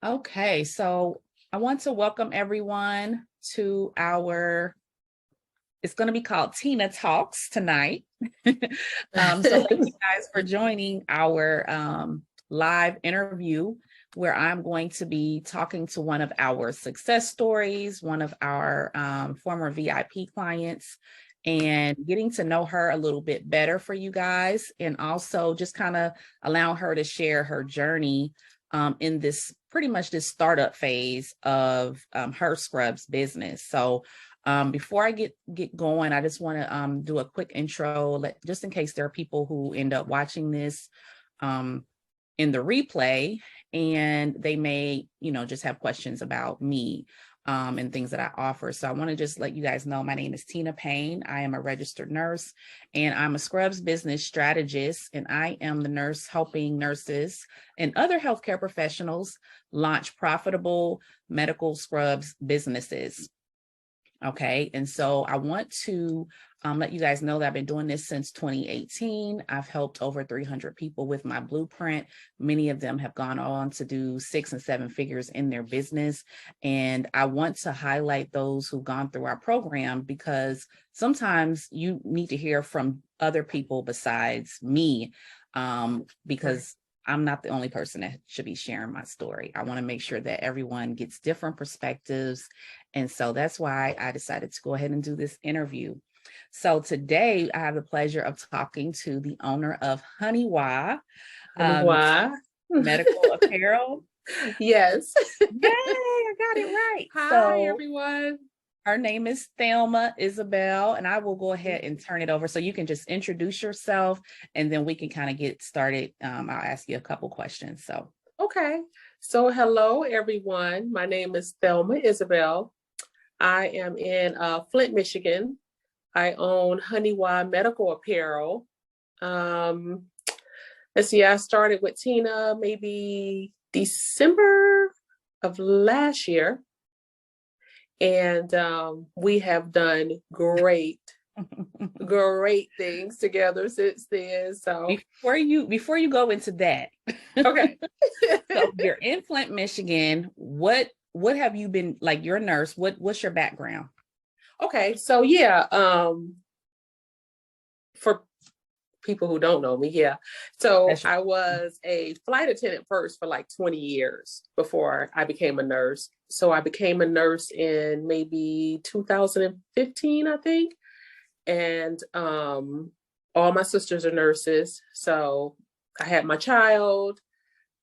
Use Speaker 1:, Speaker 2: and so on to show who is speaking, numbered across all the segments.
Speaker 1: Okay, so I want to welcome everyone to it's going to be called Tina Talks tonight. So thank you guys for joining our live interview where I'm going to be talking to one of our success stories, one of our former VIP clients, and getting to know her a little bit better for you guys, and also just kind of allow her to share her journey in this pretty much this startup phase of her scrubs business. So before I get going, I just want to do a quick intro, just in case there are people who end up watching this in the replay and they may, just have questions about me and things that I offer. So I want to just let you guys know my name is Tina Payne. I am a registered nurse and I'm a scrubs business strategist, and I am the nurse helping nurses and other healthcare professionals launch profitable medical scrubs businesses. Okay, and so I want to let you guys know that I've been doing this since 2018. I've helped over 300 people with my blueprint. Many of them have gone on to do 6 and 7 figures in their business. And I want to highlight those who've gone through our program, because sometimes you need to hear from other people besides me, because I'm not the only person that should be sharing my story. I want to make sure that everyone gets different perspectives. And so that's why I decided to go ahead and do this interview. So today I have the pleasure of talking to the owner of Honeywa Medical Apparel.
Speaker 2: Yes.
Speaker 1: Yay, I got it right.
Speaker 2: Hi, everyone.
Speaker 1: Her name is Thelma Isabel, and I will go ahead and turn it over so you can just introduce yourself, and then we can kind of get started. I'll ask you a couple questions.
Speaker 2: Okay. So hello, everyone. My name is Thelma Isabel. I am in Flint, Michigan. I own Honeywa Medical Apparel. Let's see, I started with Tina maybe December of last year. And we have done great things together since then. So
Speaker 1: before you go into that,
Speaker 2: okay.
Speaker 1: So you're in Flint, Michigan. What have you been like? You're a nurse. What's your background?
Speaker 2: Okay, so yeah, for people who don't know me, so I was a flight attendant first for like 20 years before I became a nurse. So I became a nurse in maybe 2015, I think. And all my sisters are nurses. So I had my child.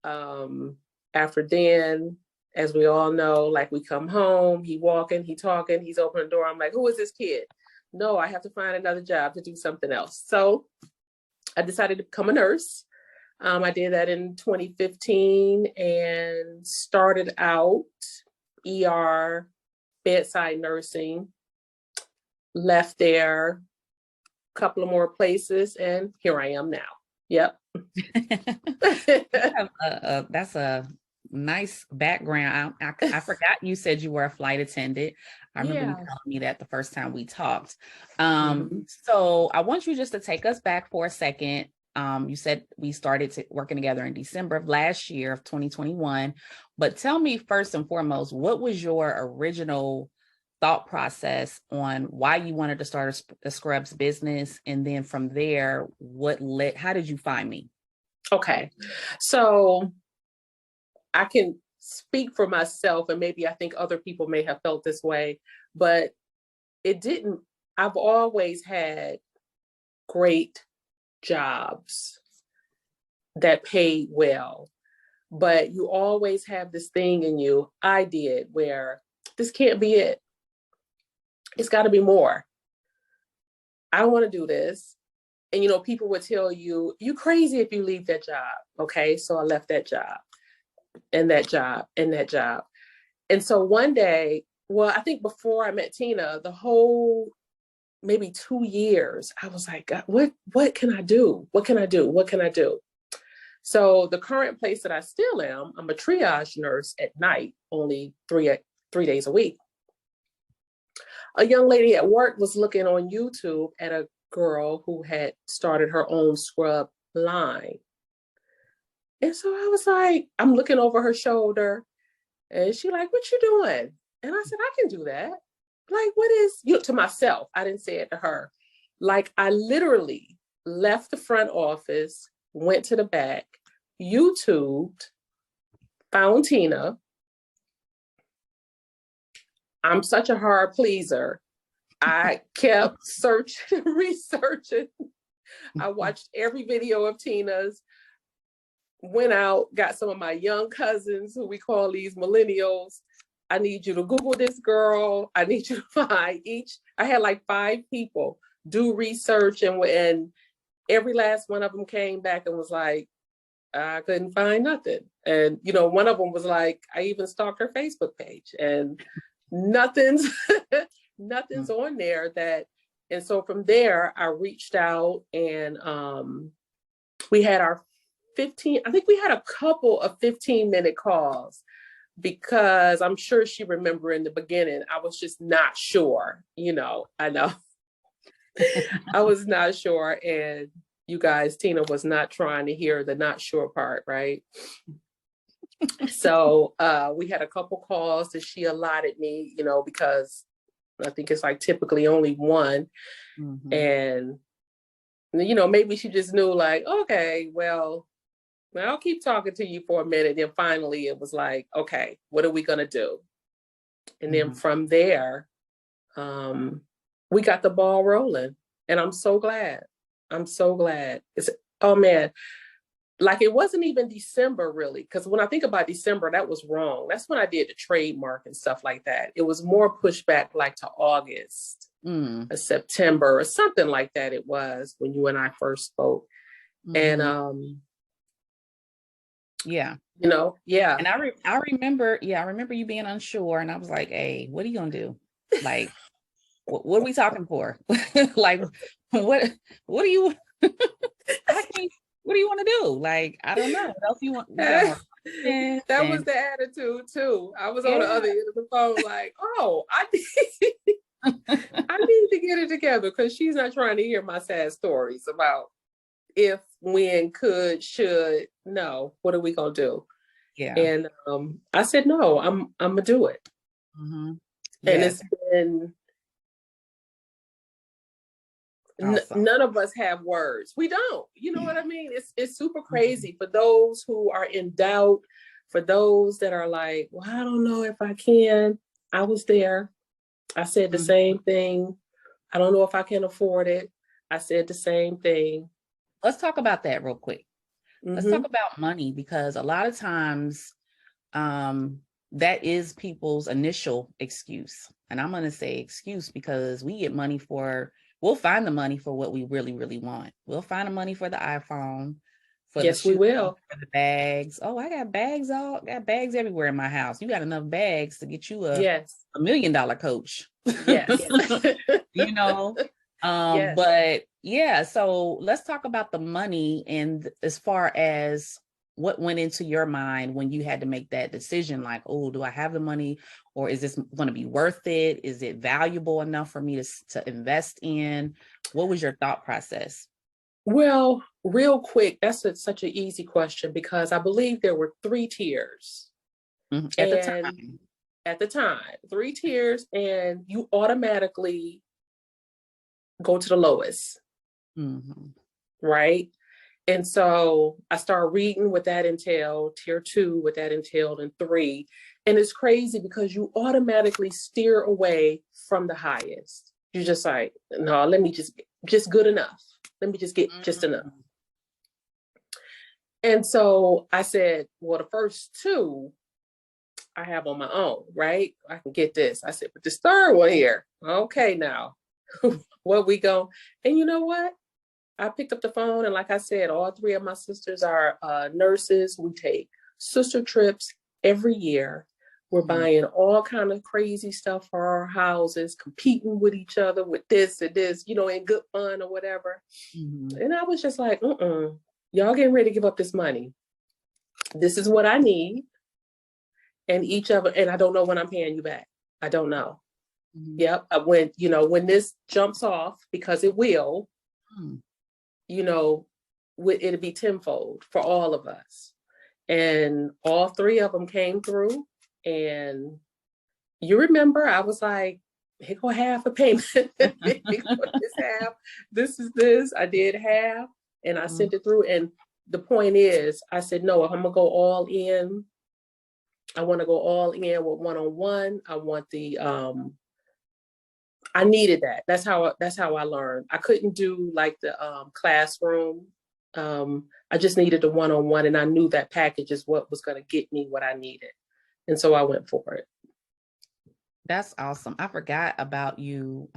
Speaker 2: After then, as we all know, like we come home, he walking, he talking, he's opening the door. I'm like, who is this kid? No, I have to find another job to do something else. So I decided to become a nurse. I did that in 2015 and started out ER, bedside nursing, left there, a couple of more places, and here I am now. Yep.
Speaker 1: That's a nice background. I forgot you said you were a flight attendant. I remember you telling me that the first time we talked. So I want you just to take us back for a second. You said we started working together in December of last year of 2021, but tell me first and foremost, what was your original thought process on why you wanted to start a scrubs business? And then from there, how did you find me?
Speaker 2: Okay. So I can speak for myself, and maybe I think other people may have felt this way, but I've always had great jobs that paid well, but you always have this thing in you, I did, where this can't be it. It's got to be more. I don't want to do this. And, people would tell you, you crazy if you leave that job. Okay. So I left that job and that job and that job. And so one day, well, I think before I met Tina, the whole maybe 2 years, I was like, God, what can I do? What can I do? What can I do? So the current place that I still am, I'm a triage nurse at night, only three days a week. A young lady at work was looking on YouTube at a girl who had started her own scrub line. And so I was like, I'm looking over her shoulder, And she like, what you doing? And I said, I can do that. Like, what is you to myself? I didn't say it to her. Like, I literally left the front office, went to the back, YouTubed, found Tina. I'm such a hard pleaser. I kept searching, researching. I watched every video of Tina's, went out, got some of my young cousins who we call these millennials. I need you to Google this girl. I need you to find each. I had like 5 people do research, and every last one of them came back and was like, I couldn't find nothing. And, you know, one of them was like, I even stalked her Facebook page and nothing's nothing's on there that. And so from there, I reached out and we had our 15, I think we had a couple of 15-minute calls, because I'm sure she remember in the beginning, I was just not sure, you know, I know. I was not sure. And you guys, Tina was not trying to hear the not sure part, right? So we had a couple calls that she allotted me, you know, because I think it's like typically only one. Mm-hmm. And, you know, maybe she just knew like, okay, well, I'll keep talking to you for a minute. Then finally it was like, okay, what are we going to do? And then from there, we got the ball rolling. And I'm so glad. I'm so glad. Oh man, like it wasn't even December really. Because when I think about December, that was wrong. That's when I did the trademark and stuff like that. It was more pushback like to August, or September or something like that. It was when you and I first spoke. And
Speaker 1: yeah,
Speaker 2: you know, yeah.
Speaker 1: And I remember you being unsure, and I was like, hey, what are you gonna do? Like, what are we talking for? Like, what do you what do you want to do? Like, I don't know. What else you want?
Speaker 2: That was the attitude too. I was on the other end of the phone, like, oh, I need to get it together, because she's not trying to hear my sad stories about if, when, could, should. No, what are we gonna do?
Speaker 1: Yeah.
Speaker 2: And I said, no, I'm gonna do it. And it's been awesome. None of us have words. We don't. You know what I mean? It's super crazy for those who are in doubt, for those that are like, well, I don't know if I can. I was there. I said the same thing. I don't know if I can afford it. I said the same thing.
Speaker 1: Let's talk about that real quick. Let's talk about money, because a lot of times that is people's initial excuse. And I'm going to say excuse because we get money we'll find the money for what we really, really want. We'll find the money for the iPhone, for
Speaker 2: yes, we will.
Speaker 1: For the bags. Oh, I got bags got bags everywhere in my house. You got enough bags to get you a $1 million coach.
Speaker 2: Yes.
Speaker 1: You know? But yeah, so let's talk about the money, and as far as what went into your mind when you had to make that decision, like, oh, do I have the money, or is this going to be worth it? Is it valuable enough for me to invest in? What was your thought process?
Speaker 2: Well, real quick, that's such an easy question, because I believe there were 3 tiers.
Speaker 1: At the time, 3 tiers, and you automatically go to the lowest. Right? And so I started reading what that entailed, tier 2, what that entailed, and 3. And it's crazy because you automatically steer away from the highest. You're just like, no, let me just good enough. Let me just get just enough. And so I said, well, the first 2 I have on my own, right? I can get this. I said, but this 3rd one here, okay, now, what we go? And you know what? I picked up the phone, and like I said, all 3 of my sisters are nurses. We take sister trips every year. We're buying all kind of crazy stuff for our houses, competing with each other with this and this, you know, in good fun or whatever. And I was just like, y'all getting ready to give up this money. This is what I need. And each of them, and I don't know when I'm paying you back. I don't know. Yep. When this jumps off, because it will, you know, it'll be tenfold for all of us. And all 3 of them came through,
Speaker 2: And you remember, I was like, here go half a payment. Here go this half. This is this. I did half and I sent it through. And the point is, I said, no, if I'm gonna go all in, I want to go all in with one-on-one. I want the I needed that. That's how I learned. I couldn't do like the classroom. I just needed the one-on-one, and I knew that package is what was going to get me what I needed. And so I went for it.
Speaker 1: That's awesome. I forgot about you,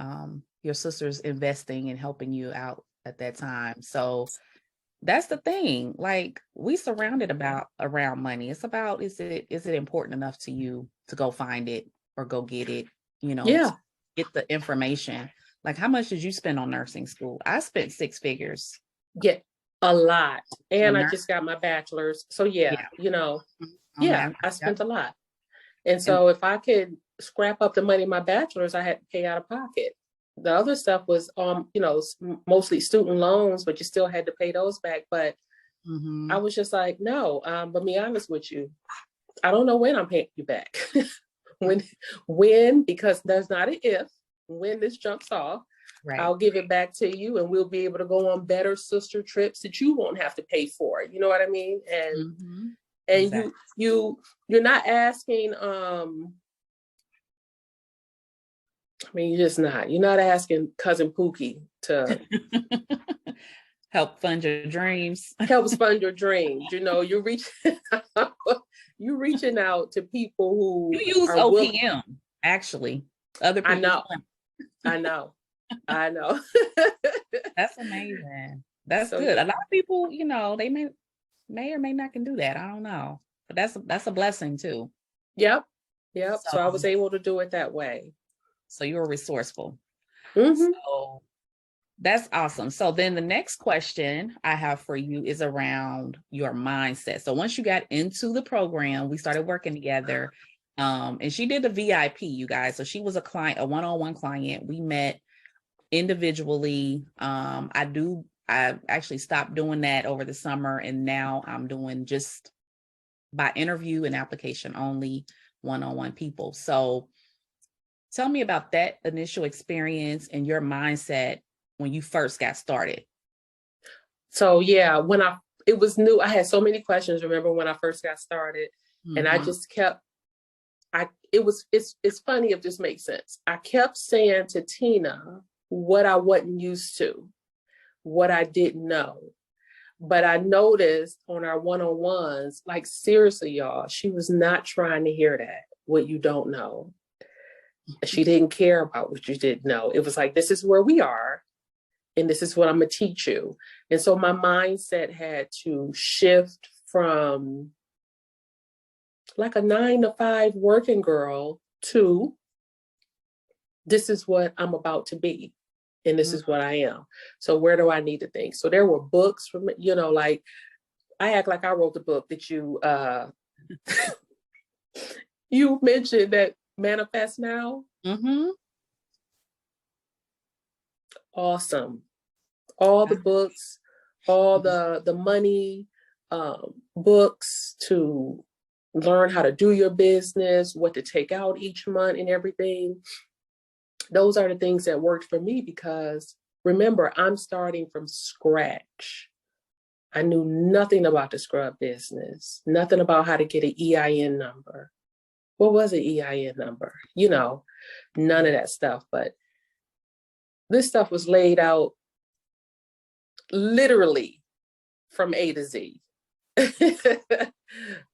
Speaker 1: your sisters investing and helping you out at that time. So that's the thing. Like, we surrounded around money. It's about, is it important enough to you to go find it or go get it,
Speaker 2: Yeah.
Speaker 1: get the information. Like, how much did you spend on nursing school? I spent 6 figures.
Speaker 2: Yeah, a lot. And I just got my bachelor's. So yeah. I spent a lot. And so if I could scrap up the money in my bachelor's, I had to pay out of pocket. The other stuff was, mostly student loans, but you still had to pay those back. But I was just like, no, but be honest with you, I don't know when I'm paying you back. when, because there's not an if, when this jumps off, right, I'll give it back to you and we'll be able to go on better sister trips that you won't have to pay for. You know what I mean? And exactly. You're not asking, you're just not. You're not asking Cousin Pookie to
Speaker 1: help fund your dreams.
Speaker 2: Helps fund your dreams. You're reaching out to people who
Speaker 1: you use OPM, actually. Other people.
Speaker 2: I know.
Speaker 1: That's amazing. That's so good. A lot of people, they may or may not can do that. I don't know. But that's a blessing too.
Speaker 2: Yep. So I was able to do it that way.
Speaker 1: So you were resourceful. So that's awesome. So then the next question I have for you is around your mindset. So once you got into the program, we started working together. And she did the VIP, you guys. So she was a client, a one-on-one client. We met individually. I actually stopped doing that over the summer, and now I'm doing just by interview and application only, one-on-one people. So tell me about that initial experience and your mindset when you first got started.
Speaker 2: So yeah, it was new. I had so many questions, remember, when I first got started, and I just kept, it's funny if this makes sense. I kept saying to Tina what I wasn't used to, what I didn't know. But I noticed on our one-on-ones, like, seriously, y'all, she was not trying to hear that, what you don't know. She didn't care about what you didn't know. It was like, this is where we are, and this is what I'm going to teach you. And so my mindset had to shift from like a 9-to-5 working girl to, this is what I'm about to be. And this is what I am. So where do I need to think? So there were books from, like, I act like I wrote the book that you, you mentioned, that Manifest Now. Awesome. All the books, all the money, books to learn how to do your business, what to take out each month and everything. Those are the things that worked for me, because remember, I'm starting from scratch. I knew nothing about the scrub business, nothing about how to get an EIN number. What was an EIN number? None of that stuff. But this stuff was laid out literally from A to Z.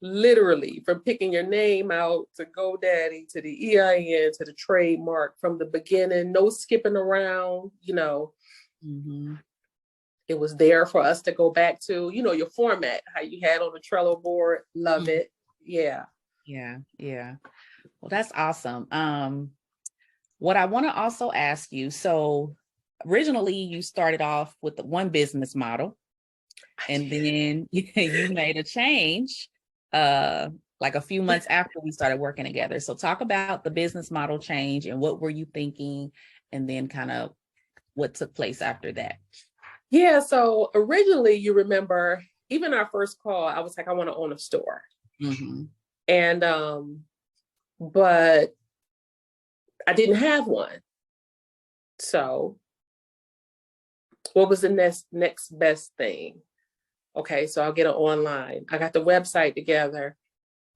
Speaker 2: Literally, from picking your name out to GoDaddy to the EIN to the trademark, from the beginning, no skipping around. It was there for us to go back to, your format, how you had on the Trello board. Love it. Yeah.
Speaker 1: Well, that's awesome. What I want to also ask you, so originally you started off with the one business model, and then you made a change like a few months after we started working together. So talk about the business model change and what were you thinking, and then kind of what took place after that.
Speaker 2: Yeah, so originally, you remember, even our first call, I was like, I want to own a store. And but I didn't have one. So what was the next best thing? Okay, so I'll get it online. I got the website together,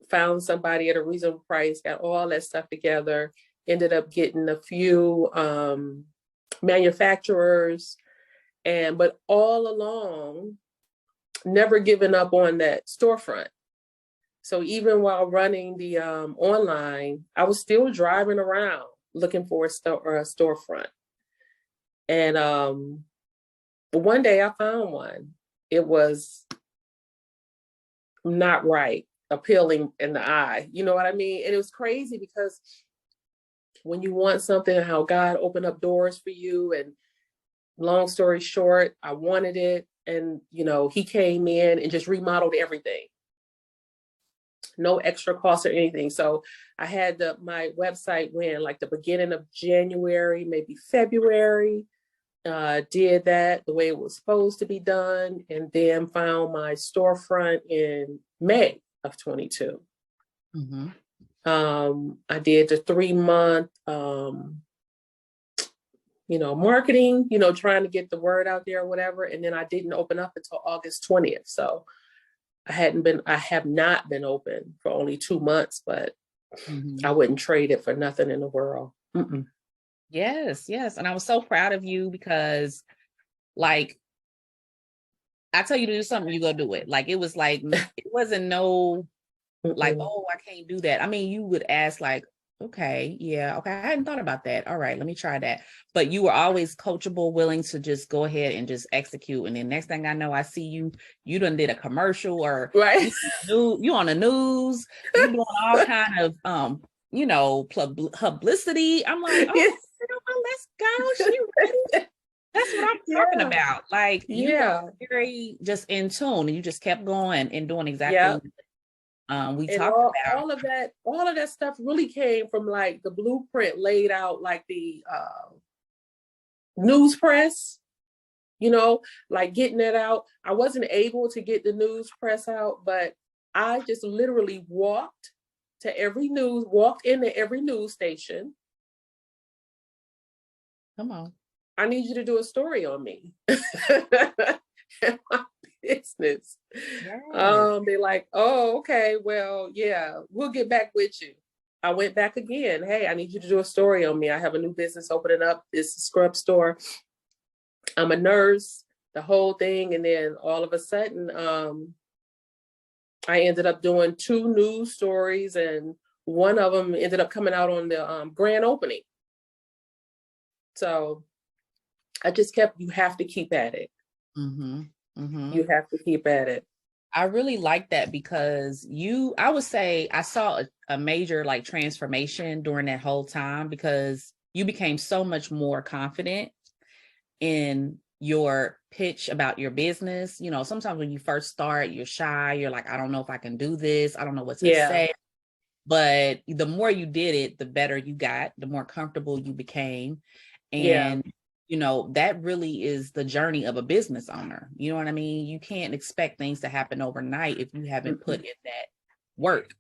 Speaker 2: found somebody at a reasonable price, got all that stuff together, ended up getting a few manufacturers, but all along, never giving up on that storefront. So even while running the online, I was still driving around looking for a storefront. And one day I found one. It was not right, appealing in the eye. You know what I mean? And it was crazy because when you want something, how God opened up doors for you. And long story short, I wanted it. And, he came in and just remodeled everything. No extra cost or anything. So I had my website when like the beginning of January, maybe February, did that the way it was supposed to be done. And then found my storefront in May of 22.
Speaker 1: Mm-hmm.
Speaker 2: I did the 3-month, marketing, trying to get the word out there or whatever. And then I didn't open up until August 20th. So I have not been open for only 2 months, but I wouldn't trade it for nothing in the world. Mm-mm.
Speaker 1: Yes. And I was so proud of you because, like, I tell you to do something, you go do it. Like, it was like, it wasn't no, like, oh, I can't do that. I mean, you would ask like, okay, yeah, okay, I hadn't thought about that. All right, let me try that. But you were always coachable, willing to just go ahead and just execute. And then next thing I know, I see you done did a commercial, or
Speaker 2: right,
Speaker 1: you on the news, you doing all kind of publicity. I'm like, oh,
Speaker 2: yes.
Speaker 1: Let's go. She ready. That's what I'm talking about. Like, you were very just in tune, and you just kept going and doing exactly we
Speaker 2: and
Speaker 1: talked about.
Speaker 2: All of that stuff really came from like the blueprint laid out, like the news press, like getting it out. I wasn't able to get the news press out, but I just literally walked into every news station.
Speaker 1: Come on.
Speaker 2: I need you to do a story on me. My business. Yes. They're like, oh, okay, well, yeah, we'll get back with you. I went back again. Hey, I need you to do a story on me. I have a new business opening up. It's a scrub store. I'm a nurse, the whole thing. And then all of a sudden, I ended up doing 2 news stories, and one of them ended up coming out on the grand opening. So I just you have to keep at it.
Speaker 1: Mm-hmm. Mm-hmm.
Speaker 2: You have to keep at it.
Speaker 1: I really like that because I would say I saw a major like transformation during that whole time, because you became so much more confident in your pitch about your business. Sometimes when you first start, you're shy. You're like, I don't know if I can do this. I don't know what to say. But the more you did it, the better you got, the more comfortable you became. And that really is the journey of a business owner. You know what I mean? You can't expect things to happen overnight if you haven't put in that work,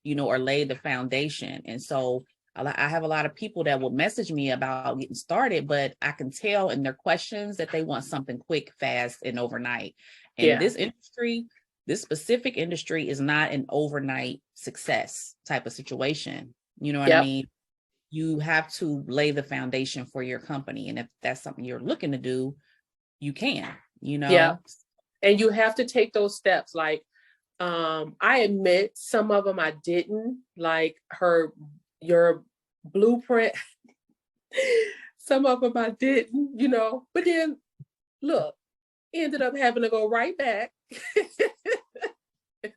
Speaker 1: or laid the foundation. And so I have a lot of people that will message me about getting started, but I can tell in their questions that they want something quick, fast, and overnight. And this specific industry is not an overnight success type of situation. You know what I mean? You have to lay the foundation for your company. And if that's something you're looking to do, you can,
Speaker 2: Yeah. And you have to take those steps. Like, I admit some of them I didn't, like your blueprint. Some of them I didn't, but then look, ended up having to go right back.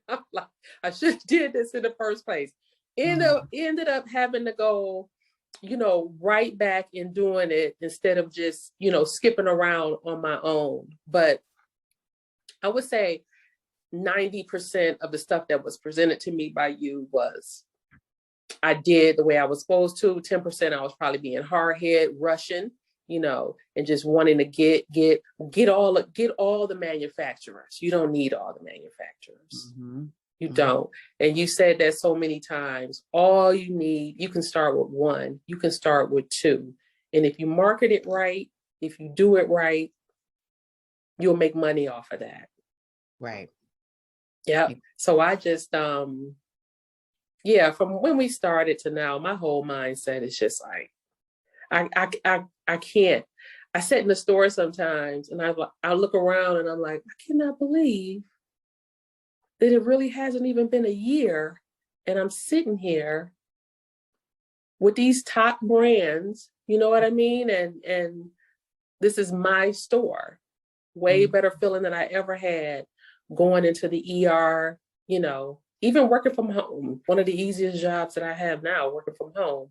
Speaker 2: I'm like, I should have did this in the first place. Ended up having to go, right back and doing it instead of just, skipping around on my own. But I would say 90% of the stuff that was presented to me by you was I did the way I was supposed to. 10% I was probably being hard head, rushing, and just wanting to get all the manufacturers. You don't need all the manufacturers. You don't. And you said that so many times. All you need, you can start with one, you can start with two. And if you market it right, if you do it right, you'll make money off of that.
Speaker 1: Right.
Speaker 2: Yeah. So I just yeah, from when we started to now, my whole mindset is just like I can't. I sit in the store sometimes and I look around and I'm like, I cannot believe that it really hasn't even been a year and I'm sitting here with these top brands, you know what I mean? And this is my store. Way better feeling than I ever had going into the ER, you know, even working from home. One of the easiest jobs that I have now, working from home.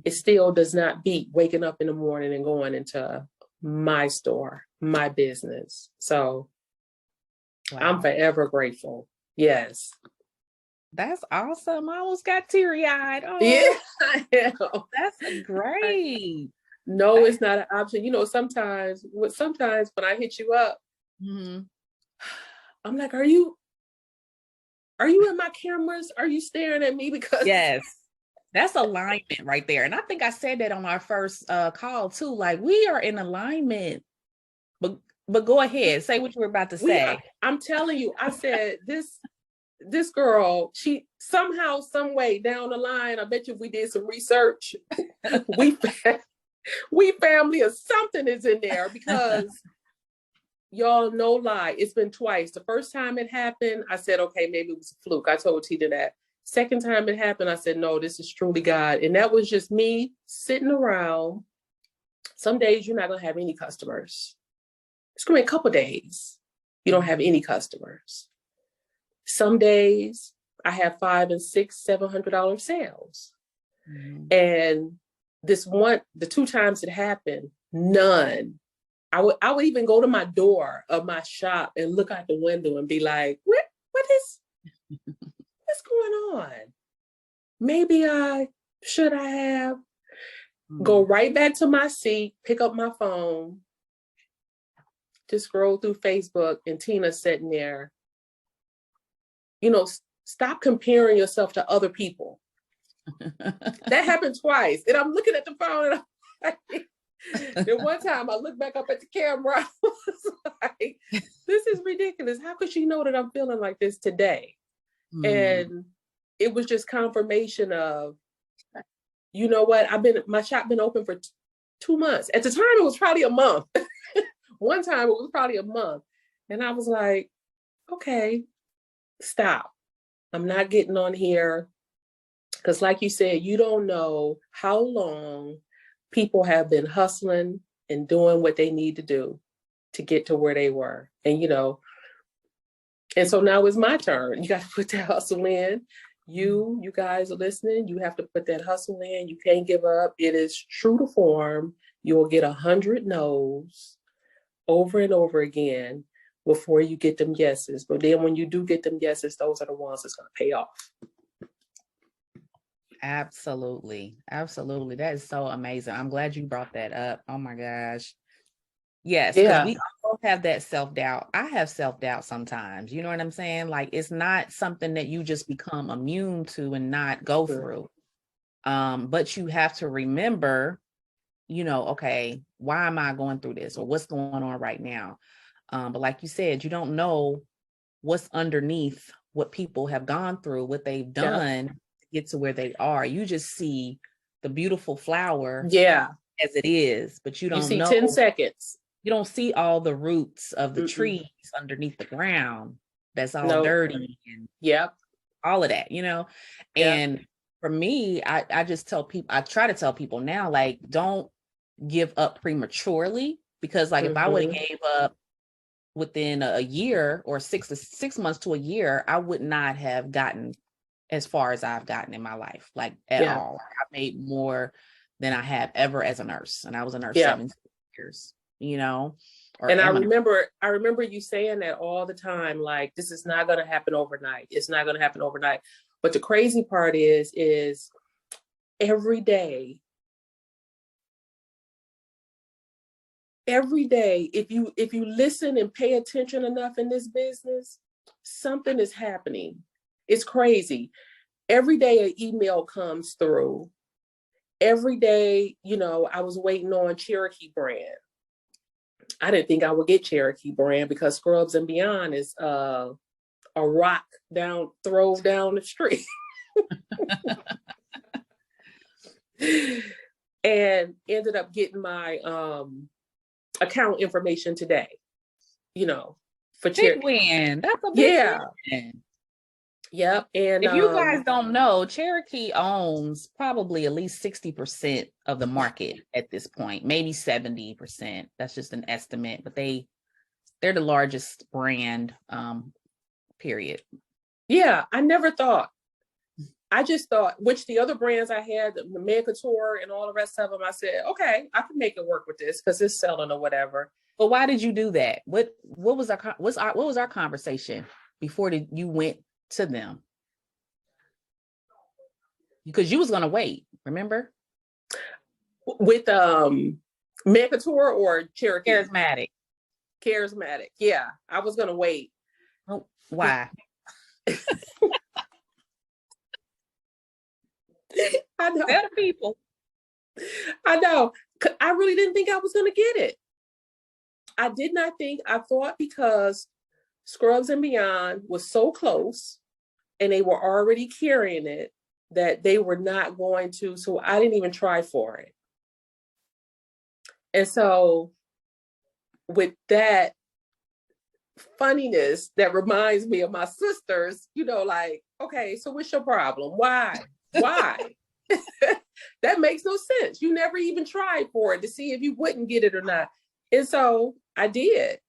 Speaker 2: It still does not beat waking up in the morning and going into my store, my business. So wow. I'm forever grateful. Yes.
Speaker 1: That's awesome. I almost got teary-eyed. Oh,
Speaker 2: yeah, I know.
Speaker 1: That's great.
Speaker 2: No, it's not an option. You know, sometimes when I hit you up, I'm like, are you in my cameras? Are you staring at me? Because
Speaker 1: yes, that's alignment right there. And I think I said that on our first call too. Like, we are in alignment. But go ahead, say what you were about to say.
Speaker 2: I'm telling you, I said this girl, she somehow, some way down the line, I bet you if we did some research, we family or something is in there, because y'all, no lie, it's been twice. The first time it happened, I said, okay, maybe it was a fluke. I told Tina that. Second time it happened, I said, no, this is truly God. And that was just me sitting around. Some days you're not going to have any customers. It's going to be a couple days you don't have any customers. Some days I have $500 and $600, $700 sales. And the two times it happened, none. I would even go to my door of my shop and look out the window and be like, what's going on? Maybe I have. Go right back to my seat, pick up my phone, to scroll through Facebook, and Tina's sitting there. You know, stop comparing yourself to other people. That happened twice. And I'm looking at the phone and I'm like, then one time I looked back up at the camera, I was like, this is ridiculous. How could she know that I'm feeling like this today? And it was just confirmation of, you know what, my shop been open for 2 months. At the time, it was probably a month. One time it was probably a month. And I was like, okay, stop. I'm not getting on here. Because like you said, you don't know how long people have been hustling and doing what they need to do to get to where they were. And, you know, and so now it's my turn. You got to put that hustle in. You guys are listening. You have to put that hustle in. You can't give up. It is true to form. You will get 100 no's over and over again before you get them yeses. But then when you do get them yeses, those are the ones that's going to pay off.
Speaker 1: Absolutely. Absolutely. That is so amazing. I'm glad you brought that up. Oh my gosh. Yes, because we all have that self-doubt. I have self-doubt sometimes. You know what I'm saying? Like, it's not something that you just become immune to and not go through. But you have to remember, you know, okay, why am I going through this, or what's going on right now? But like you said, you don't know what's underneath what people have gone through, what they've done to get to where they are. You just see the beautiful flower as it is, but you don't know
Speaker 2: 10 seconds.
Speaker 1: You don't see all the roots of the trees underneath the ground that's all dirty and all of that, you know? And for me, I just tell people, I try to tell people now, like, don't give up prematurely, because like if I would have gave up within a year or 6 months to a year, I would not have gotten as far as I've gotten in my life, like at all. I made more than I have ever as a nurse. And I was a nurse 17 years, you know?
Speaker 2: And I remember you saying that all the time, like, this is not going to happen overnight. It's not going to happen overnight. But the crazy part is every day, if you listen and pay attention enough in this business, something is happening. It's crazy. Every day an email comes through. Every day, I was waiting on Cherokee brand. I didn't think I would get Cherokee brand because Scrubs and Beyond is a rock throw down the street. And ended up getting my account information today, for Cherokee.
Speaker 1: Big win. That's a big win.
Speaker 2: Yep. And
Speaker 1: if you guys don't know, Cherokee owns probably at least 60% of the market at this point, maybe 70%. That's just an estimate, but they're the largest brand, period.
Speaker 2: Yeah, I never thought. I just thought, which the other brands I had, the Payne Consulting and all the rest of them, I said, okay, I can make it work with this because it's selling or whatever.
Speaker 1: But why did you do that? What was our conversation before you went to them? Because you was gonna wait, remember?
Speaker 2: With Payne Consulting or Cherokee? Charismatic. Yeah, I was gonna wait.
Speaker 1: Oh, why?
Speaker 2: I know.
Speaker 1: Better people.
Speaker 2: I know. I really didn't think I was gonna get it. I did not think. I thought because Scrubs and Beyond was so close and they were already carrying it that they were not going to. So I didn't even try for it. And so with that funniness, that reminds me of my sisters, like, okay, so what's your problem? Why? That makes no sense. You never even tried for it to see if you wouldn't get it or not. And so I did.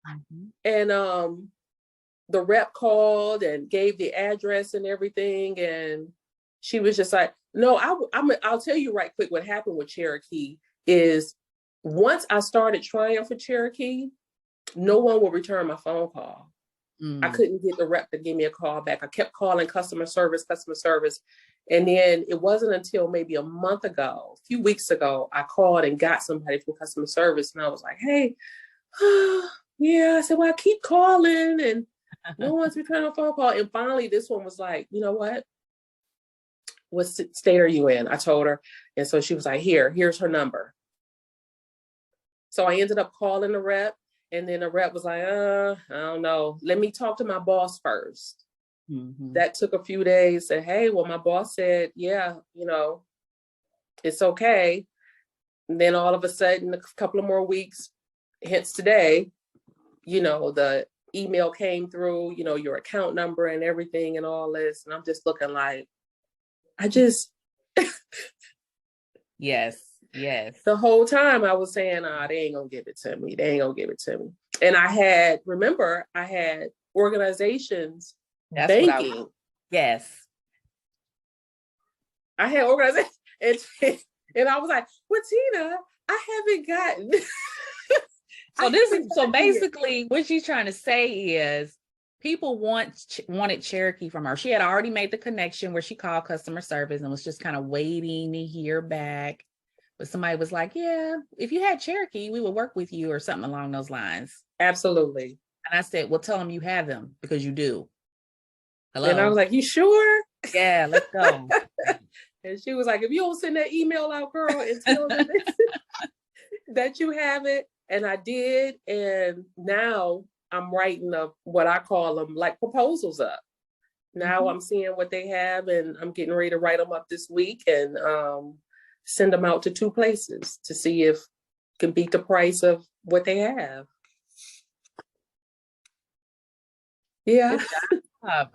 Speaker 2: Mm-hmm. And the rep called and gave the address and everything. And she was just like, no, I'll tell you right quick what happened with Cherokee is once I started trying for Cherokee, no one would return my phone call. I couldn't get the rep to give me a call back. I kept calling customer service. And then it wasn't until maybe a few weeks ago, I called and got somebody from customer service. And I was like, hey, yeah. I said, well, I keep calling and no one's returning a phone call. And finally, this one was like, you know what? What state are you in? I told her. And so she was like, here's her number. So I ended up calling the rep. And then the rep was like, I don't know. Let me talk to my boss first. Mm-hmm. That took a few days. Said, hey, well, my boss said, yeah, it's okay. And then all of a sudden, a couple of more weeks, hence today, the email came through, your account number and everything and all this. And I'm just looking like,
Speaker 1: Yes.
Speaker 2: The whole time I was saying, they ain't gonna give it to me. And I had organizations.
Speaker 1: That's
Speaker 2: banking.
Speaker 1: Yes.
Speaker 2: I had organizations. And I was like, well, Tina, I haven't gotten.
Speaker 1: So basically what she's trying to say is people wanted Cherokee from her. She had already made the connection where she called customer service and was just kind of waiting to hear back. But somebody was like, yeah, if you had Cherokee, we would work with you or something along those lines.
Speaker 2: Absolutely.
Speaker 1: And I said, well, tell them you have them because you do. Hello.
Speaker 2: And I was like, you sure?
Speaker 1: Yeah, let's go.
Speaker 2: And she was like, if you don't send that email out, girl, and tell them that you have it. And I did. And now I'm writing what I call them like proposals up. Now I'm seeing what they have and I'm getting ready to write them up this week and send them out to 2 places to see if can beat the price of what they have. Yeah.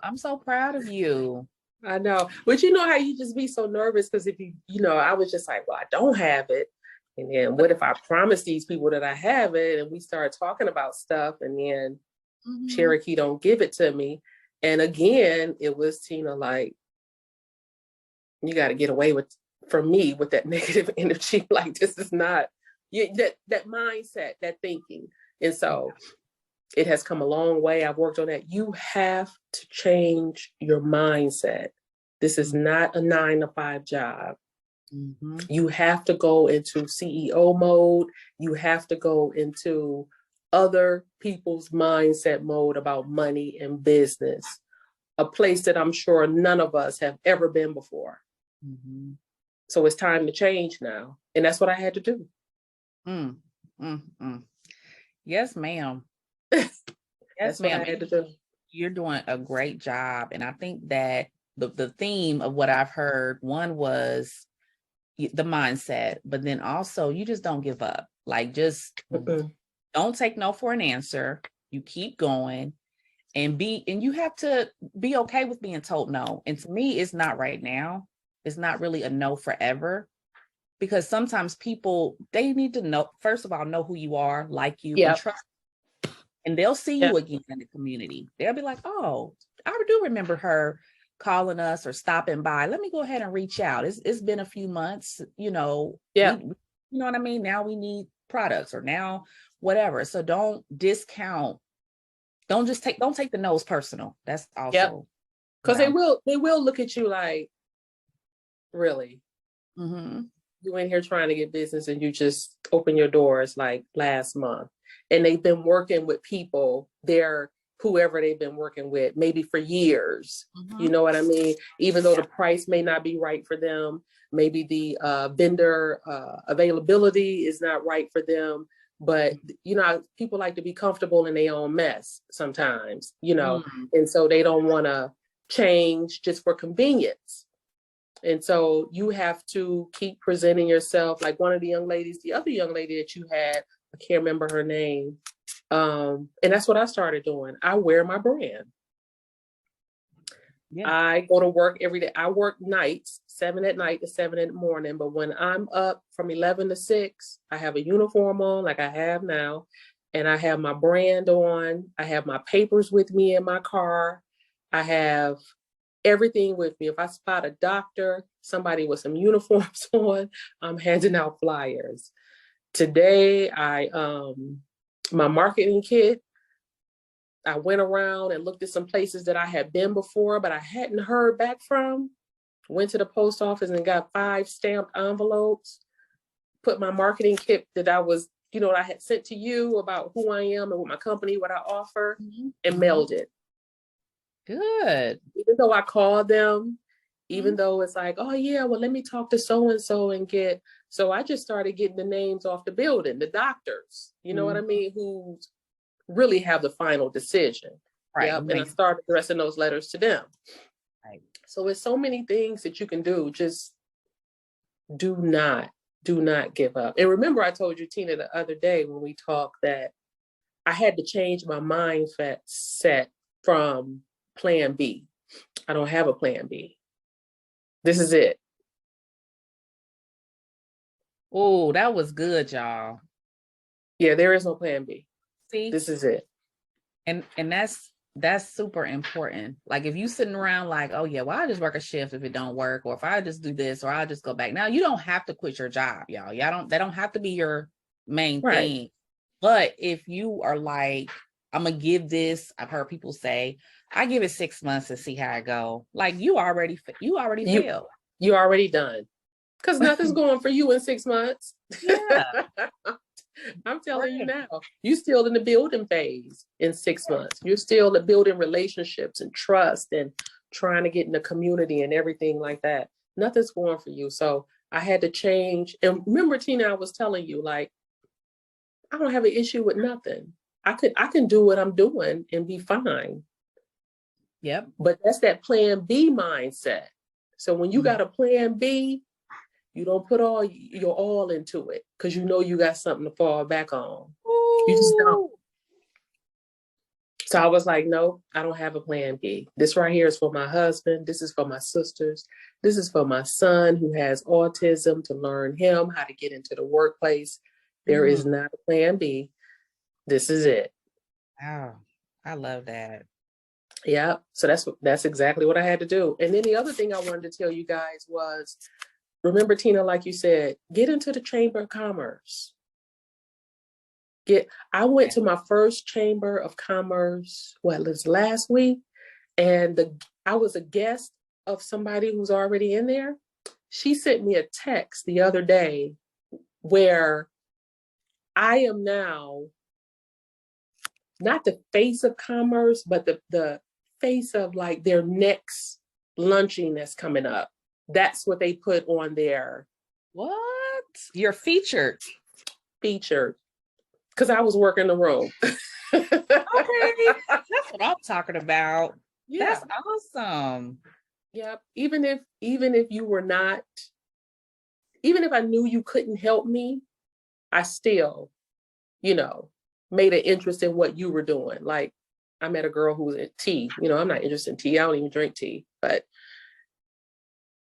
Speaker 1: I'm so proud of you.
Speaker 2: I know. But you know how you just be so nervous because if I was just like, well, I don't have it. And then what if I promise these people that I have it and we start talking about stuff and then Cherokee don't give it to me. And again, it was Tina like, you got to get away from me with that negative energy. Like, this is not that mindset, that thinking. And so it has come a long way. I've worked on that. You have to change your mindset. This is not a 9-to-5 job. You have to go into CEO mode. You have to go into other people's mindset mode about money and business, a place that I'm sure none of us have ever been before.
Speaker 1: Mm-hmm.
Speaker 2: So it's time to change now. And that's what I had to do.
Speaker 1: Mm, Yes, ma'am.
Speaker 2: That's what I had to do.
Speaker 1: You're doing a great job. And I think that the theme of what I've heard, one was the mindset, but then also you just don't give up. Like, just don't take no for an answer. You keep going and you have to be okay with being told no. And to me, it's not right now. It's not really a no forever, because sometimes people, they need to know, first of all, know who you are, like you, and trust. And they'll see you again in the community. They'll be like, oh, I do remember her calling us or stopping by. Let me go ahead and reach out. It's been a few months, you know. You know what I mean? Now we need products, or now whatever. So don't discount. Don't take the no's personal. That's also
Speaker 2: because they will look at you like, really?
Speaker 1: Mm-hmm.
Speaker 2: You in here trying to get business and you just open your doors like last month. And they've been working with people, whoever they've been working with, maybe for years. Mm-hmm. You know what I mean? Even though the price may not be right for them, maybe the vendor availability is not right for them. But, you know, people like to be comfortable in their own mess sometimes, you know, and so they don't want to change just for convenience. And so you have to keep presenting yourself like one of the other young lady that you had, I can't remember her name. And that's what I started doing. I wear my brand. Yeah. I go to work every day. I work nights, 7 at night to 7 in the morning. But when I'm up from 11 to 6, I have a uniform on like I have now. And I have my brand on. I have my papers with me in my car. I have everything with me. If I spot a doctor, somebody with some uniforms on, I'm handing out flyers. Today, my marketing kit, I went around and looked at some places that I had been before, but I hadn't heard back from. Went to the post office and got 5 stamped envelopes, put my marketing kit that I was, you know, I had sent to you about who I am and what my company, what I offer, and mailed it.
Speaker 1: Good.
Speaker 2: Even though I called them, even though it's like, oh yeah, well, let me talk to so-and-so and get, so I just started getting the names off the building, the doctors, you know what I mean, who really have the final decision. Right. Yep. And I started addressing those letters to them. Right. So it's so many things that you can do. Just do not give up. And remember, I told you, Tina, the other day when we talked that I had to change my mindset from plan B. I don't have a plan B. This is it.
Speaker 1: Oh, that was good, y'all.
Speaker 2: Yeah, there is no plan B.
Speaker 1: See,
Speaker 2: this is it.
Speaker 1: And that's super important. Like if you sitting around like, oh yeah, well, I'll just work a shift if it don't work, or if I just do this, or I'll just go back. Now you don't have to quit your job, y'all. They don't have to be your main thing. But if you are like, I'm gonna give this, I've heard people say, I give it 6 months to see how it go. Like you already failed.
Speaker 2: You already done. Because nothing's going for you in 6 months. Yeah. I'm telling you now, you're still in the building phase in 6 months. You're still building relationships and trust and trying to get in the community and everything like that. Nothing's going for you. So I had to change. And remember, Tina, I was telling you, like, I don't have an issue with nothing. I can do what I'm doing and be fine.
Speaker 1: Yep.
Speaker 2: But that's that plan B mindset. So when you got a plan B, you don't put all your all into it because you know you got something to fall back on. Ooh. You just don't. So I was like, no, I don't have a plan B. This right here is for my husband. This is for my sisters. This is for my son who has autism, to learn him how to get into the workplace. There is not a plan B. This is it.
Speaker 1: Wow. I love that.
Speaker 2: Yeah. So that's exactly what I had to do. And then the other thing I wanted to tell you guys was, remember, Tina, like you said, get into the Chamber of Commerce. I went to my first Chamber of Commerce, last week, and I was a guest of somebody who's already in there. She sent me a text the other day where I am now not the face of commerce, but the face of like their next luncheon that's coming up. That's what they put on their
Speaker 1: What? You're featured.
Speaker 2: feature. Because I was working the room.
Speaker 1: Okay. That's what I'm talking about.
Speaker 2: Yeah.
Speaker 1: That's awesome.
Speaker 2: Yep. Even if you were not, even if I knew you couldn't help me, I still, made an interest in what you were doing. Like I met a girl who was at tea. I'm not interested in tea. I don't even drink tea, but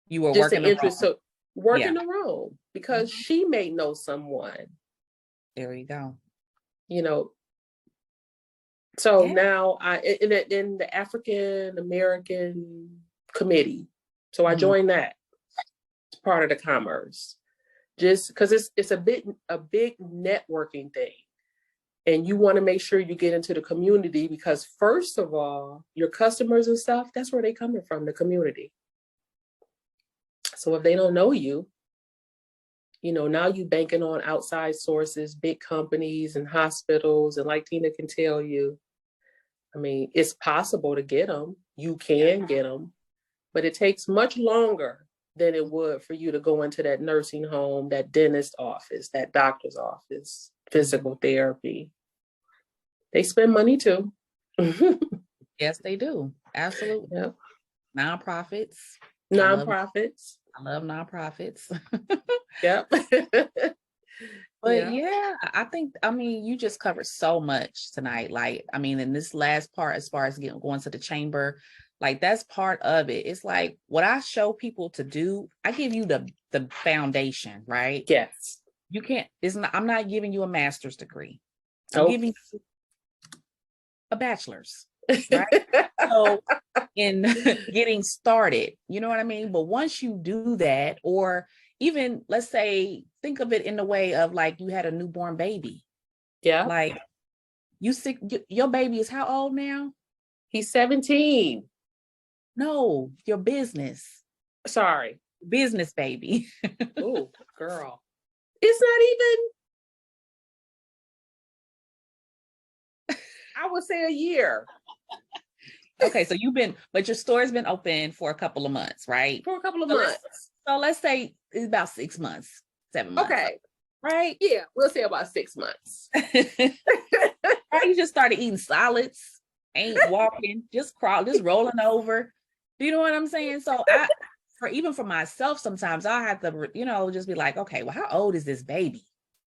Speaker 1: You were
Speaker 2: just
Speaker 1: working
Speaker 2: an interest. So working
Speaker 1: Yeah.
Speaker 2: the room because she may know someone,
Speaker 1: There you go.
Speaker 2: So
Speaker 1: Yeah.
Speaker 2: now in the African American committee. So I joined that. It's part of the commerce. Just because it's a big networking thing. And you want to make sure you get into the community because first of all, your customers and stuff, that's where they coming from, the community. So if they don't know you, now you banking on outside sources, big companies and hospitals. And like Tina can tell you, I mean, it's possible to get them. You can get them, but it takes much longer than it would for you to go into that nursing home, that dentist office, that doctor's office, physical therapy. They spend money too.
Speaker 1: Yes, they do. Absolutely.
Speaker 2: Yep.
Speaker 1: Nonprofits.
Speaker 2: Nonprofits.
Speaker 1: I love nonprofits.
Speaker 2: Yep.
Speaker 1: But yeah, I mean, you just covered so much tonight. Like, I mean, in this last part, as far as going to the chamber, like that's part of it. It's like what I show people to do, I give you the foundation, right?
Speaker 2: Yes.
Speaker 1: You can't, I'm not giving you a master's degree. I'm giving you a bachelor's, right? So in getting started, you know what I mean? But once you do that, or even let's say, think of it in the way of like you had a newborn baby.
Speaker 2: Yeah.
Speaker 1: Like your baby is how old now?
Speaker 2: He's 17.
Speaker 1: No, your business.
Speaker 2: Sorry.
Speaker 1: Business baby.
Speaker 2: Oh, girl. It's not even, I would say a year.
Speaker 1: Okay, so but your store's been open for a couple of months, right?
Speaker 2: For a couple of months.
Speaker 1: So let's say it's about 6 months, 7 months.
Speaker 2: Okay.
Speaker 1: Right?
Speaker 2: Yeah, we'll say about 6 months.
Speaker 1: Right, you just started eating solids, ain't walking, just rolling over. Do you know what I'm saying? So even for myself, sometimes I have to, just be like, okay, well, how old is this baby?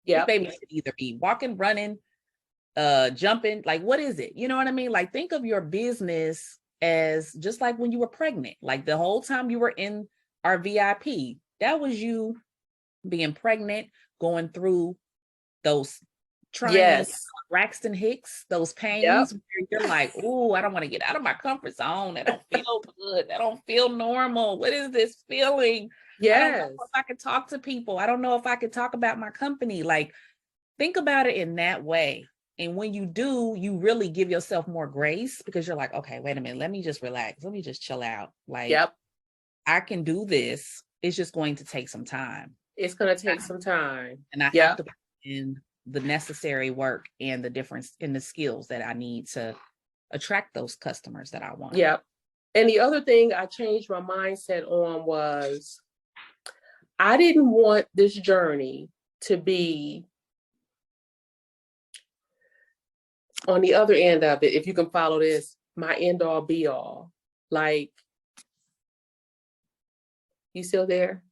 Speaker 2: Yeah.
Speaker 1: This baby should either be walking, running, jumping, like what is it? You know what I mean? Like think of your business as just like when you were pregnant, like the whole time you were in our VIP, that was you being pregnant, going through those trying Braxton Hicks, those pains where you're like, oh, I don't want to get out of my comfort zone. That don't feel good. That don't feel normal. What is this feeling?
Speaker 2: Yes.
Speaker 1: I don't know if I could talk to people. I don't know if I could talk about my company. Like think about it in that way. And when you do, you really give yourself more grace because you're like, okay, wait a minute. Let me just relax. Let me just chill out. Like, I can do this. It's just going to take some time.
Speaker 2: It's going to take some time.
Speaker 1: And I have to put in the necessary work and the difference in the skills that I need to attract those customers that I want.
Speaker 2: Yep. And the other thing I changed my mindset on was I didn't want this journey to be on the other end of it, if you can follow this, my end all be all. Like, you still there?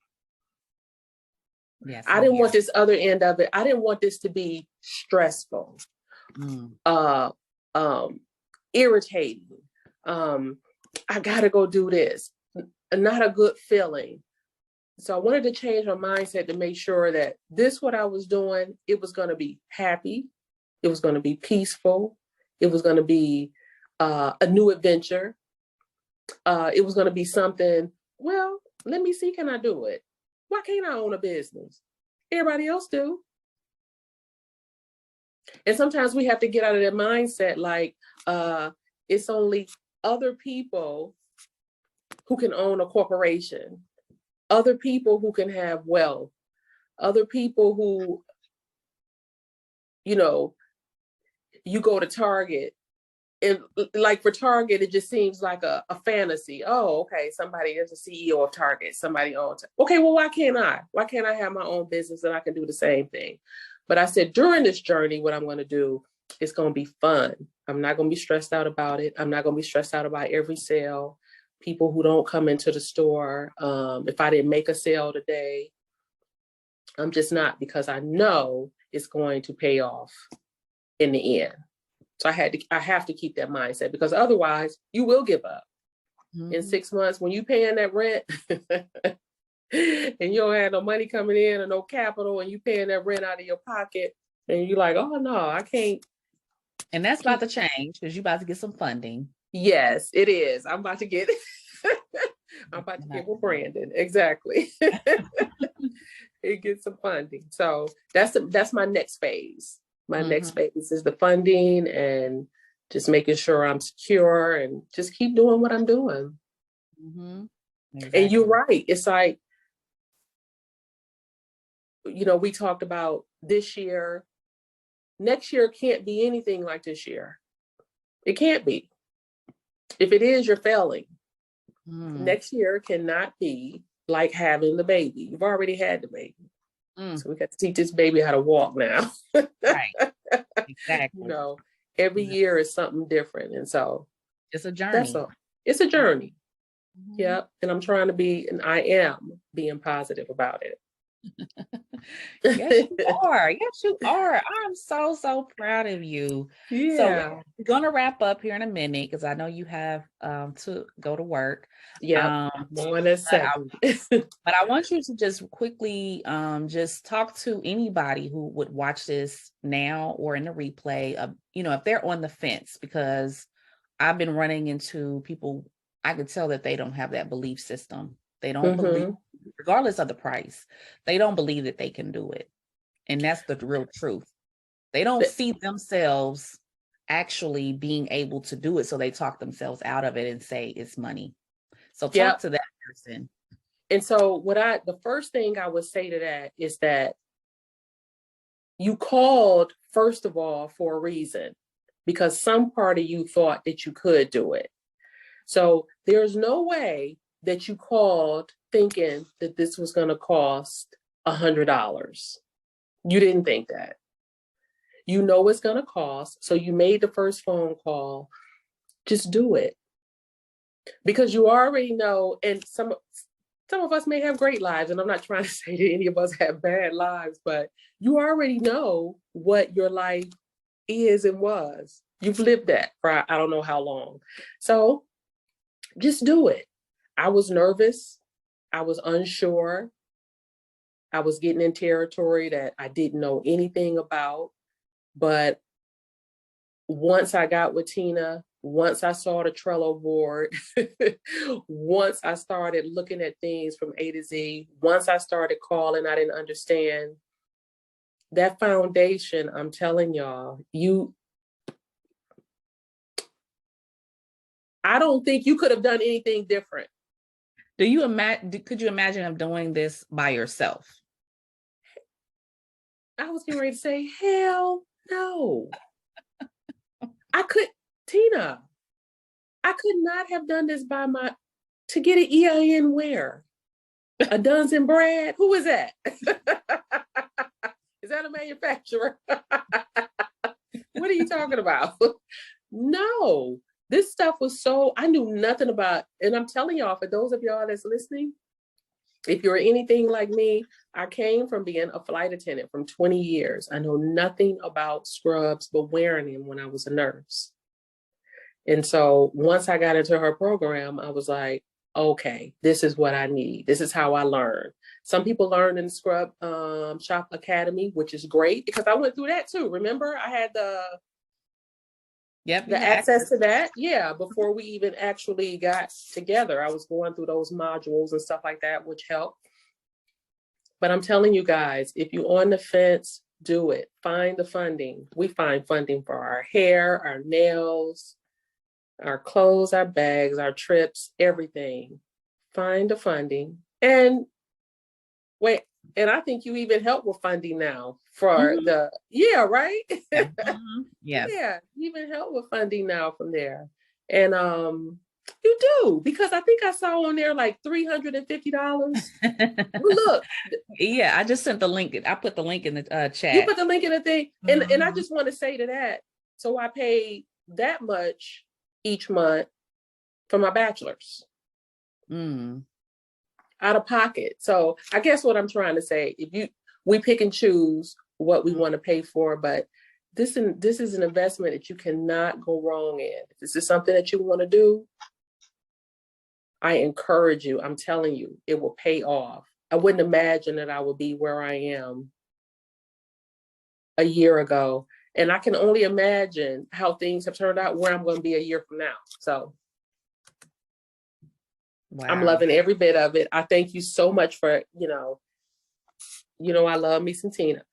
Speaker 1: Yes.
Speaker 2: I didn't want this other end of it. I didn't want this to be stressful, irritating. I gotta go do this. Not a good feeling. So I wanted to change my mindset to make sure that what I was doing, it was going to be happy. It was going to be peaceful. It was going to be a new adventure. It was going to be something, well, let me see, can I do it? Why can't I own a business? Everybody else do. And sometimes we have to get out of that mindset like it's only other people who can own a corporation, other people who can have wealth, other people who, you go to Target, and like for Target, it just seems like a fantasy. Oh, okay, somebody is a CEO of Target, somebody owns it. Okay, well, why can't I? Why can't I have my own business and I can do the same thing? But I said, during this journey, what I'm going to do is going to be fun. I'm not going to be stressed out about it. I'm not going to be stressed out about every sale, people who don't come into the store. If I didn't make a sale today, I'm just not, because I know it's going to pay off in the end. So I have to keep that mindset, because otherwise you will give up. In 6 months when you paying that rent and you don't have no money coming in or no capital, and you paying that rent out of your pocket, and you're like, oh no, I can't.
Speaker 1: And that's about to change, because you're about to get some funding.
Speaker 2: Yes, it is. I'm about to get with Brandon. Exactly. It gets some funding. So that's my next phase. My next phase is the funding, and just making sure I'm secure, and just keep doing what I'm doing. Exactly. And you're right. It's like, we talked about this year. Next year can't be anything like this year. It can't be. If it is, you're failing. Next year cannot be like having the baby. You've already had the baby. So we got to teach this baby how to walk now.
Speaker 1: Right. Exactly.
Speaker 2: Every year is something different. And so
Speaker 1: it's a journey.
Speaker 2: That's all. It's a journey. Yep. And I'm trying to be, and I am being positive about it.
Speaker 1: Yes, you are. Yes, you are. I'm so proud of you.
Speaker 2: Yeah.
Speaker 1: So we're gonna wrap up here in a minute, because I know you have to go to work.
Speaker 2: Yeah. More than 7.
Speaker 1: But I want you to just quickly just talk to anybody who would watch this now or in the replay of, if they're on the fence, because I've been running into people, I could tell that they don't have that belief system. They don't believe, regardless of the price, they don't believe that they can do it. And that's the real truth. They don't see themselves actually being able to do it. So they talk themselves out of it and say it's money. So talk to that person.
Speaker 2: And so the first thing I would say to that is that you called, first of all, for a reason, because some part of you thought that you could do it. So there's no way that you called thinking that this was going to cost $100. You didn't think that. You know it's going to cost. So you made the first phone call. Just do it. Because you already know, and some of us may have great lives, and I'm not trying to say that any of us have bad lives, but you already know what your life is and was. You've lived that for I don't know how long. So just do it. I was nervous. I was unsure. I was getting in territory that I didn't know anything about. But once I got with Tina, once I saw the Trello board, once I started looking at things from A to Z, once I started calling, I didn't understand. That foundation, I'm telling y'all, I don't think you could have done anything different.
Speaker 1: Could you imagine of doing this by yourself?
Speaker 2: I was getting ready to say, hell no. I could not have done this to get an EIN where? A Duns and Brad? Who is that? Is that a manufacturer? What are you talking about? No, this stuff was I knew nothing about, and I'm telling y'all, for those of y'all that's listening, if you're anything like me, I came from being a flight attendant from 20 years. I know nothing about scrubs, but wearing them when I was a nurse. And so once I got into her program, I was like, okay, this is what I need. This is how I learn. Some people learn in Scrub Shop Academy, which is great, because I went through that too. Remember, I had the access to that. Yeah, before we even actually got together, I was going through those modules and stuff like that, which helped. But I'm telling you guys, if you're on the fence, do it. Find the funding. We find funding for our hair, our nails, our clothes, our bags, our trips, everything. Find the funding. And wait, And I think you even help with funding now for
Speaker 1: Mhm.
Speaker 2: right?
Speaker 1: Yeah. Mhm. Yes.
Speaker 2: Yeah, you even help with funding now from there. And you do, because I think I saw on there like $350. Well, look,
Speaker 1: Yeah, I just sent the link. I put the link in the
Speaker 2: you
Speaker 1: chat.
Speaker 2: put the link in the thing, and I
Speaker 1: Mhm.
Speaker 2: just want to say to that. So I pay that much each month for my bachelor's
Speaker 1: Mm.
Speaker 2: out of pocket. So I guess what I'm trying to say, we pick and choose what we
Speaker 1: Mm.
Speaker 2: want to pay for, but this is an investment that you cannot go wrong in. If this is something that you want to do, I encourage you. I'm telling you, it will pay off. I wouldn't imagine that I would be where I am a year ago. And I can only imagine how things have turned out, where I'm going to be a year from now. So I'm
Speaker 1: Wow.
Speaker 2: loving every bit of it. I thank you so much for, I love me some Tina.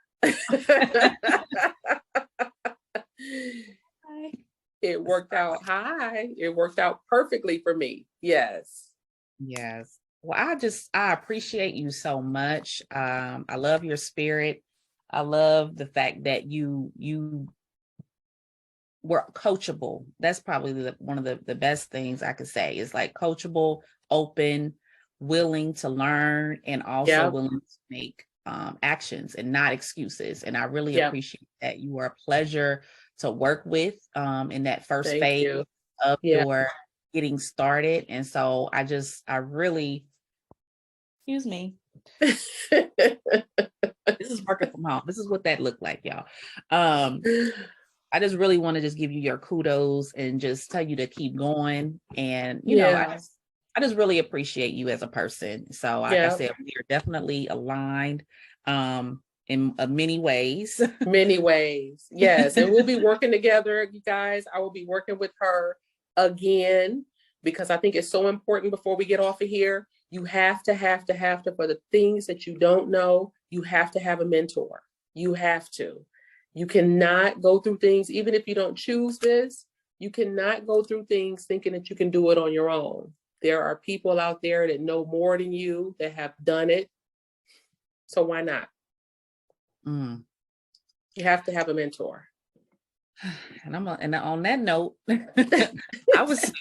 Speaker 2: It worked out. Hi. It worked out perfectly for me. Yes.
Speaker 1: Yes. Well, I appreciate you so much. I love your spirit. I love the fact that you were coachable. That's probably one of the best things I could say is like coachable, open, willing to learn, and also
Speaker 2: Yeah.
Speaker 1: willing to make actions and not excuses. And I really
Speaker 2: Yeah.
Speaker 1: appreciate that. You were a pleasure to work with in that first
Speaker 2: Thank
Speaker 1: phase
Speaker 2: you.
Speaker 1: of
Speaker 2: Yeah.
Speaker 1: your getting started. And so I really, excuse me, this is working from home. This is what that looked like, y'all. I just really want to just give you your kudos and just tell you to keep going. And,
Speaker 2: Yeah.
Speaker 1: I just really appreciate you as a person. So like I
Speaker 2: Yeah.
Speaker 1: said, we are definitely aligned in many ways.
Speaker 2: Many ways. Yes. And we'll be working together, you guys. I will be working with her again, because I think it's so important before we get off of here. You have to, for the things that you don't know, you have to have a mentor. You have to. You cannot go through things, even if you don't choose this, you cannot go through things thinking that you can do it on your own. There are people out there that know more than you, that have done it. So why not?
Speaker 1: Mm.
Speaker 2: You have to have a mentor.
Speaker 1: And and on that note, I was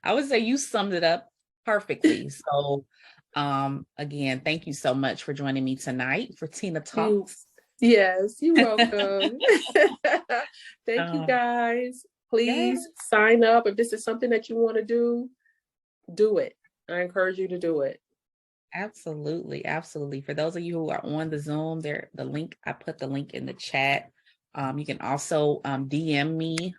Speaker 1: I would say you summed it up perfectly. So again, thank you so much for joining me tonight for Tina Talks.
Speaker 2: Yes, you're welcome. Thank you, guys.
Speaker 1: Yes.
Speaker 2: Please sign up. If this is something that you want to do it. I encourage you to do it.
Speaker 1: Absolutely, absolutely. For those of you who are on the Zoom, I put the link in the chat. You can also DM me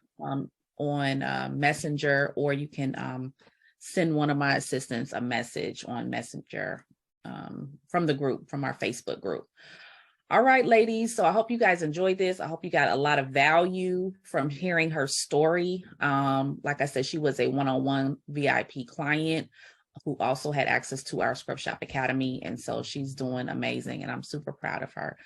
Speaker 1: on Messenger, or you can send one of my assistants a message on Messenger from our Facebook group. All right, ladies. So I hope you guys enjoyed this. I hope you got a lot of value from hearing her story. Like I said, she was a one-on-one VIP client who also had access to our Scrub Shop Academy. And so she's doing amazing, and I'm super proud of her.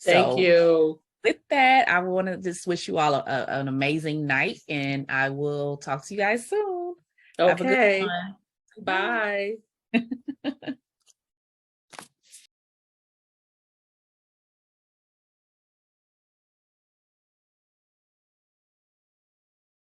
Speaker 2: Thank you.
Speaker 1: With that, I want to just wish you all an amazing night, and I will talk to you guys soon.
Speaker 2: Okay.
Speaker 1: Have a good one.
Speaker 2: Bye.